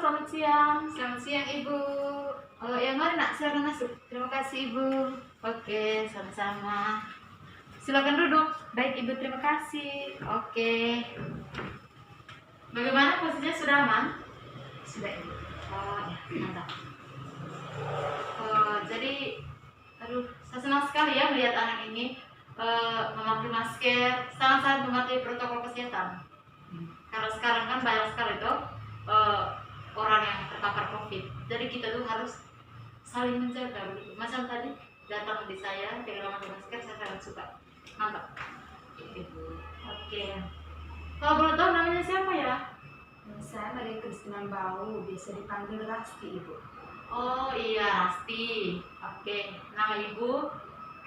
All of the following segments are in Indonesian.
selamat siang. Selamat siang Ibu. Yang mana nak? Silakan masuk. Terima kasih Ibu. Oke, sama-sama. Silakan duduk. Baik Ibu, terima kasih. Oke. Bagaimana posisinya, sudah aman? Sudah Ibu. Oh ya, mantap. Jadi, saya senang sekali ya melihat anak ini memakai masker, sangat-sangat mematuhi protokol kesehatan. Karena sekarang kan banyak sekali tuh orang yang terpapar COVID. Jadi kita tuh harus saling menjaga begitu. Macam tadi datang di saya dengan memakai masker, saya sangat suka. Mantap. Oke. Kalau boleh tahu namanya siapa ya? Saya Maria Kristina Bau, biasa dipanggil Rasti Ibu. Oh iya, Rasti. Oke. Nama Ibu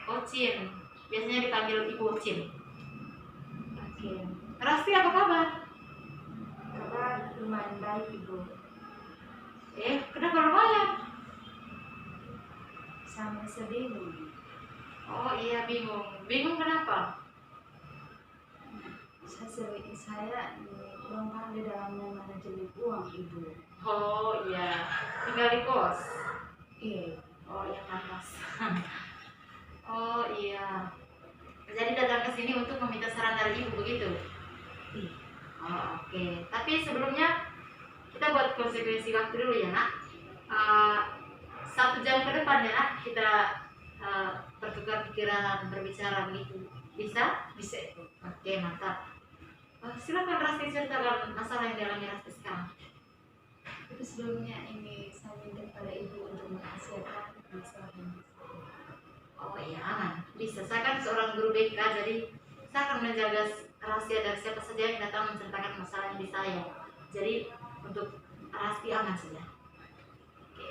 Ocin. Biasanya dipanggil Ibu Ocin. Oke. Rasti, apa kabar? Kabar lumayan baik Ibu. Kenapa lumayan? Saya sedih Ibu. Oh iya, bingung. Bingung kenapa? Saya kurang paham di dalamnya manajemen uang Ibu. Oh iya, tinggal di kos. Iya. Oh iya, panas. Oh iya. Jadi datang ke sini untuk meminta saran dari Ibu begitu? Iya. Oh oke. Tapi sebelumnya kita buat konsekuensi waktu dulu ya nak. 1 jam ke depan ya nak, kita bertukar pikiran, berbicara begitu. Bisa? Bisa Ibu. Oke, mantap. Silakan Rasti ceritakan masalah yang dialami Rasti sekarang. Tapi sebelumnya ini saya minta pada Ibu untuk menasihatkan masalah ini. Oh iya, aman. Bisa. Saya kan seorang guru BK, jadi saya akan menjaga rahasia dari siapa saja yang datang menceritakan masalahnya di saya. Jadi untuk Rasti aman saja. Oke.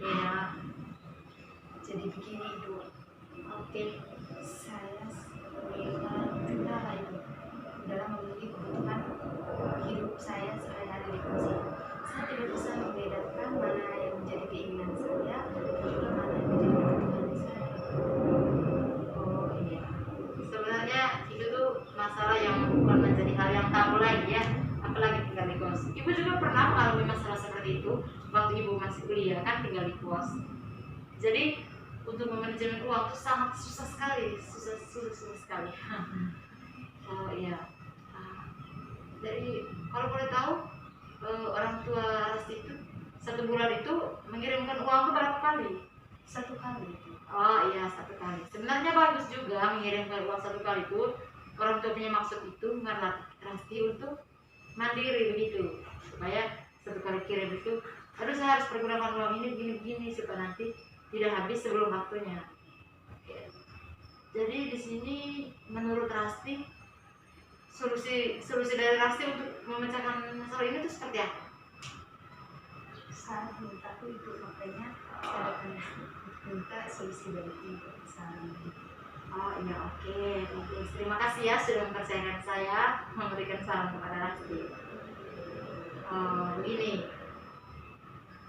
Ya. Jadi begini Ibu. Oke. Saya kendala Ibu dalam memenuhi kebutuhan hidup saya sehari-hari di kos. Saya tidak bisa membedakan mana yang menjadi keinginan saya dan juga mana yang menjadi kebutuhan saya. Oh iya. Sebenarnya itu tuh masalah yang bukan menjadi hal yang tabu lagi ya, apalagi tinggal di kos. Ibu juga pernah mengalami masalah seperti itu waktu Ibu masih kuliah kan, tinggal di kos. Jadi untuk memanajemen uang itu sangat susah sekali, susah sekali. Oh iya. Jadi kalau boleh tahu, orang tua Rasti itu 1 bulan itu mengirimkan uang itu berapa kali? 1 kali Ibu. Oh iya, 1 kali. Sebenarnya bagus juga mengirimkan uang 1 kali itu. Orang tua punya maksud itu karena Rasti untuk mandiri begitu, supaya 1 kali kirim itu, saya harus pergunakan uang ini begini supaya nanti tidak habis sebelum waktunya. Oke. Jadi di sini menurut Rasti, solusi dari Rasti untuk memecahkan masalah ini itu seperti apa? Saya minta Ibu, makanya saya akan minta solusi dari Ibu saran. Oh iya, oke. Terima kasih ya sudah mempercayakan saya memberikan saran kepada Rasti. Begini,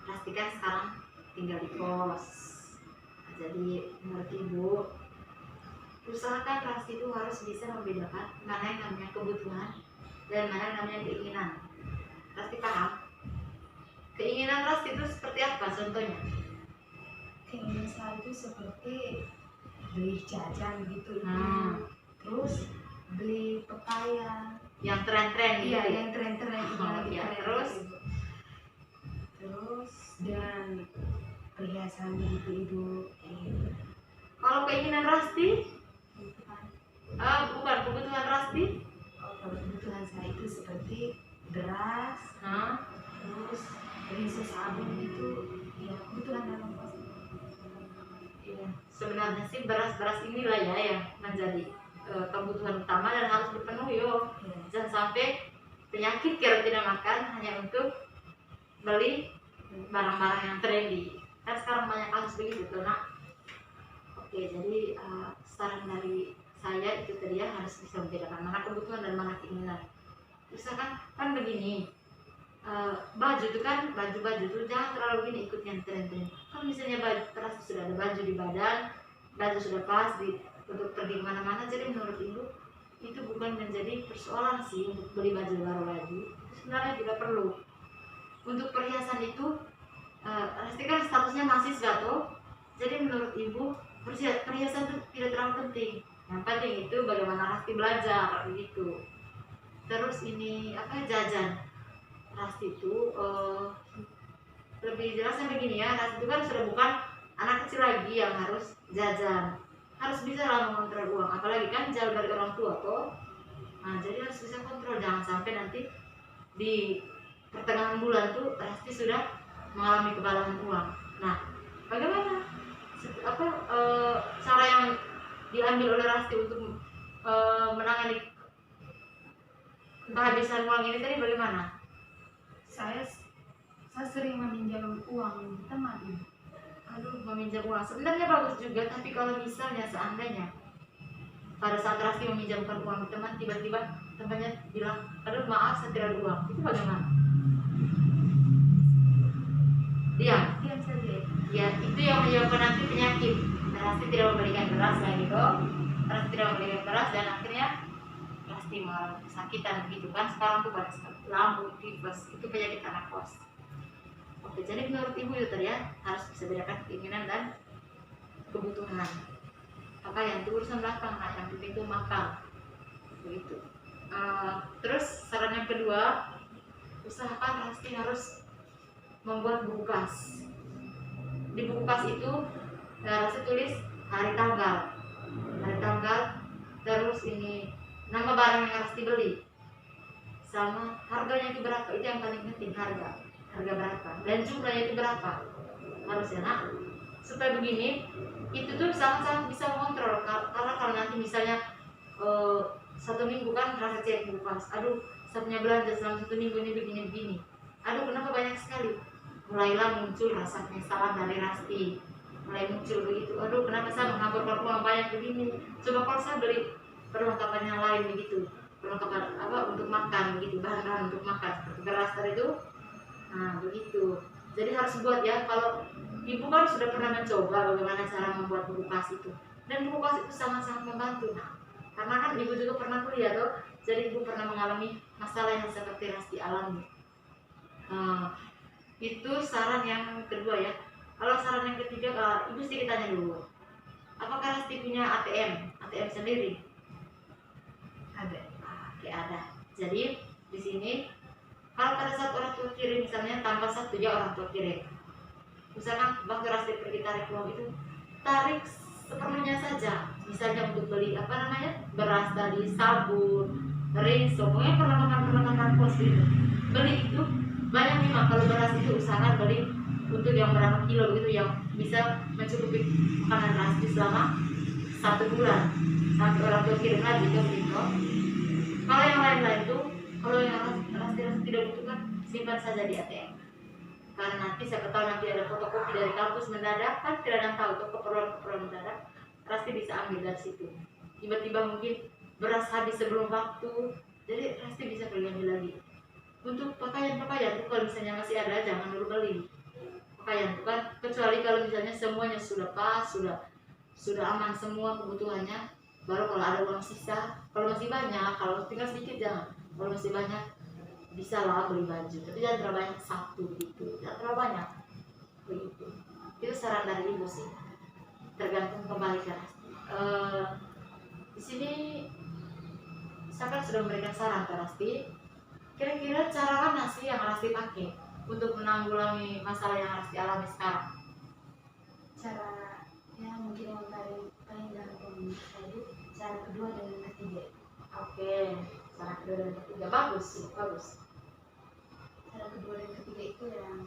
Rasti kan sekarang tinggal di kos. Jadi menurut Ibu, usahakan Rasti itu harus bisa membedakan mana yang namanya kebutuhan dan mana yang namanya keinginan. Rasti paham? Keinginan Rasti itu seperti apa contohnya? Keinginan saya itu seperti beli jajan gitu Ibu. Terus beli pepaya yang tren-tren gitu. Iya, yang tren-tren itu lagi ya, tren terus gitu, Ibu. Terus dan perhiasan gitu Ibu. Kalau keinginan Rasti, bukan kebutuhan Rasti. Kalau kebutuhan saya itu seperti beras, terus rinso sabun itu, ya kebutuhan dalam kos. Iya, sebenarnya sih beras inilah ya yang menjadi kebutuhan utama dan harus dipenuhi yo. Jangan sampai penyakit kalau tidak makan hanya untuk beli barang-barang yang trendy. Kan sekarang banyak kasus begitu tuh nak. Oke, jadi saran dari saya itu tadi ya, harus bisa membedakan mana kebutuhan dan mana keinginan. Misalkan kan begini, baju itu kan baju itu jangan terlalu gini ikut yang tren-tren. Kan misalnya baju terasa sudah ada baju di badan, baju sudah pas untuk pergi kemana-mana. Jadi menurut Ibu itu bukan menjadi persoalan sih untuk beli baju baru lagi. Itu sebenarnya tidak perlu. untuk perhiasan itu Rasti kan statusnya mahasiswa tuh, jadi menurut ibu perhiasan itu tidak terlalu penting. Yang penting itu bagaimana Rasti belajar begitu. Terus ini apa, jajan Rasti itu lebih jelasnya begini ya, Rasti itu kan sudah bukan anak kecil lagi yang harus jajan, harus bisa lah mengontrol uang, apalagi kan jauh dari orang tua tuh. Nah jadi harus bisa kontrol, jangan sampai nanti di pertengahan bulan tuh Rasti sudah mengalami kebalangan uang. Nah, bagaimana cara yang diambil oleh Rasti untuk menangani kehabisan uang ini tadi bagaimana? Saya sering meminjam uang teman. Aduh, meminjam uang sebenarnya bagus juga, tapi kalau misalnya seandainya pada saat Rasti meminjamkan uang teman, tiba-tiba temannya bilang, aduh maaf saya tidak ada uang, itu bagaimana? Diam saja. Ya, itu yang menyebabkan nanti penyakit. Rasti tidak memberikan beras lagi kok. Rasti tidak memberikan beras dan akhirnya Rasti mengalami kesakitan begitu kan. Sekarang tuh banyak sekali lambung, tifus, itu penyakit anak kos. Oke, jadi menurut ibu itu ya harus bisa bedakan keinginan dan kebutuhan. Pakaian itu urusan belakang, nah yang penting itu makan begitu. Terus saran yang kedua, usahakan Rasti harus membuat buku kas. Di buku kas itu Rasti tulis hari tanggal, terus ini nama barang yang Rasti beli, sama harganya itu berapa, itu yang paling penting, harga berapa dan jumlahnya itu berapa harusnya. Nah, supaya begini itu tuh sangat-sangat bisa mengontrol, karena kalau nanti misalnya 1 minggu kan Rasti cek buku kas, aduh saya punya belanja selama 1 minggu ini begini, aduh kenapa banyak sekali, mulailah muncul rasa penyesalan dari Rasti, mulai muncul begitu, aduh kenapa saya menghamburkan uang banyak begini, coba kalau saya beli perlengkapan yang lain begitu, perlengkapan apa untuk makan begitu, bahan-bahan untuk makan seperti beras tadi itu. Nah begitu, jadi harus buat ya. Kalau ibu kan sudah pernah mencoba bagaimana cara membuat buku kas itu, dan buku kas itu sangat-sangat membantu. Nah karena kan ibu juga pernah kuliah tuh, jadi ibu pernah mengalami masalah yang seperti Rasti alami. Itu saran yang kedua ya. Kalau saran yang ketiga, ibu sedikit tanya dulu, apakah Rasti punya ATM sendiri? Ada. Oke, ada. Jadi di sini kalau pada saat orang tua kirim, misalnya tanpa satu ya orang tua kirim, misalkan waktu Rasti pergi tarik uang itu, tarik seperlunya saja, misalnya untuk beli apa namanya, beras tadi, sabun, rinso, pokoknya perlengkapan kos gitu, beli itu banyak memang. Kalau beras itu usahakan beli untuk yang berapa kilo begitu, yang bisa mencukupi makanan Rasti selama 1 bulan sampai orang tua kirim lagi gitu. Kalau yang lain-lain tuh, kalau yang Rasti tidak butuhkan, simpan saja di ATM, karena nanti siapa tahu nanti ada fotokopi dari kampus mendadak, kan tidak ada yang tahu tuh keperluan mendadak, Rasti bisa ambil dari situ. Tiba-tiba mungkin beras habis sebelum waktu, jadi Rasti bisa beli lagi. Untuk pakaian tuh kalau misalnya masih ada, jangan dulu beli pakaian tuh kan, kecuali kalau misalnya semuanya sudah pas, sudah aman semua kebutuhannya, baru kalau ada uang sisa. Kalau masih banyak, kalau tinggal sedikit jangan. Kalau masih banyak bisa lah beli baju, tapi jangan terlalu banyak, satu gitu, jangan terlalu banyak begitu. Itu saran dari ibu sih, tergantung kembali ke Rasti. Di sini saya kan sudah memberikan saran ke Rasti. Kira-kira cara mana sih yang Rasti pakai untuk menanggulangi masalah yang Rasti alami sekarang? Cara ya mungkin yang paling gampang tadi, cara kedua dan ketiga. Oke, cara kedua dan ketiga bagus. Cara kedua dan ketiga itu yang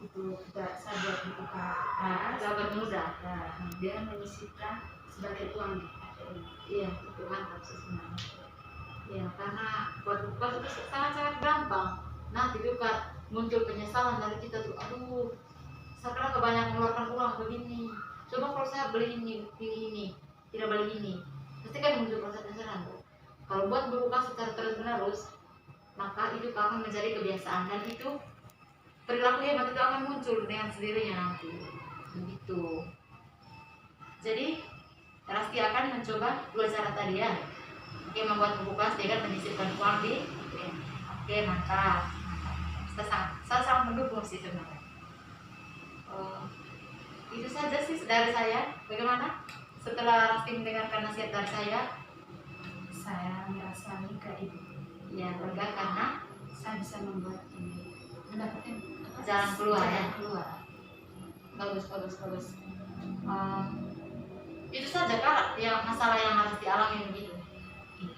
itu kita sadar buku kas, sahabat muda. Dia menyisipkan sebagai uang. Iya, itu mantap sih sebenarnya. Ya, karena buat buka itu sangat-sangat gampang. Nanti juga muncul penyesalan dari kita tuh, aduh sekarang kebanyakan mengeluarkan uang begini, coba kalau saya beli ini, tidak beli ini, pasti kan muncul rasa penyesalan tuh. Kalau buat berbuka secara terus-menerus, maka itu akan menjadi kebiasaan, dan itu perilaku hebat itu akan muncul dengan sendirinya nanti begitu. Jadi Rasti akan mencoba 2 cara tadi ya. Oke, membuat buku kas dengan menyisipkan uang di. Oke, mantap. saya sangat mendukung sih sebenarnya. Itu saja sih dari saya. Bagaimana setelah Rasti mendengarkan nasihat dari Saya merasa lega Ibu. ya lega karena Saya bisa membuat ini, mendapatkan jalan keluar ya. jalan keluar. Bagus. Itu saja Kak yang masalah yang harus dialami begitu. Iya,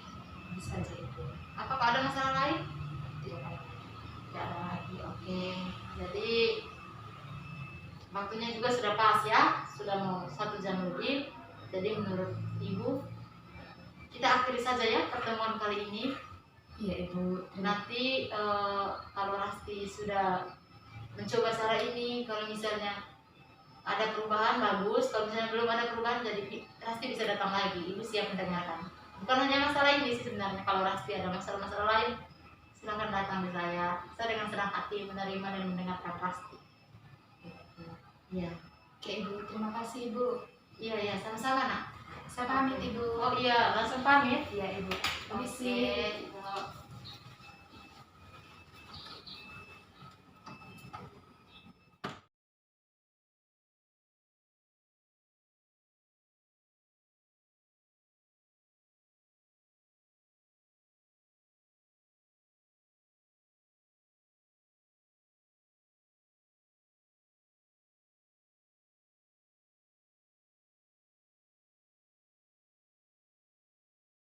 bisa saja itu. Apakah ada masalah lain? Tidak ada. Tidak ada lagi. Oke. Jadi waktunya juga sudah pas ya, sudah mau 1 jam lebih. Jadi menurut Ibu kita akhiri saja ya pertemuan kali ini. Iya Ibu. Nanti kalau Rasti sudah mencoba cara ini, kalau misalnya ada perubahan bagus, kalau misalnya belum ada perubahan jadi Rasti bisa datang lagi. Ibu siap mendengarkan. Bukan hanya masalah ini sih sebenarnya, kalau Rasti ada masalah-masalah lain silahkan datang di saya. Saya dengan senang hati menerima dan mendengarkan Rasti. Iya. Oke Ibu, terima kasih Ibu. Iya, sama-sama nak. Saya pamit Ibu. Oh iya, langsung pamit. Iya Ibu. Oke. Permisi. Ibu.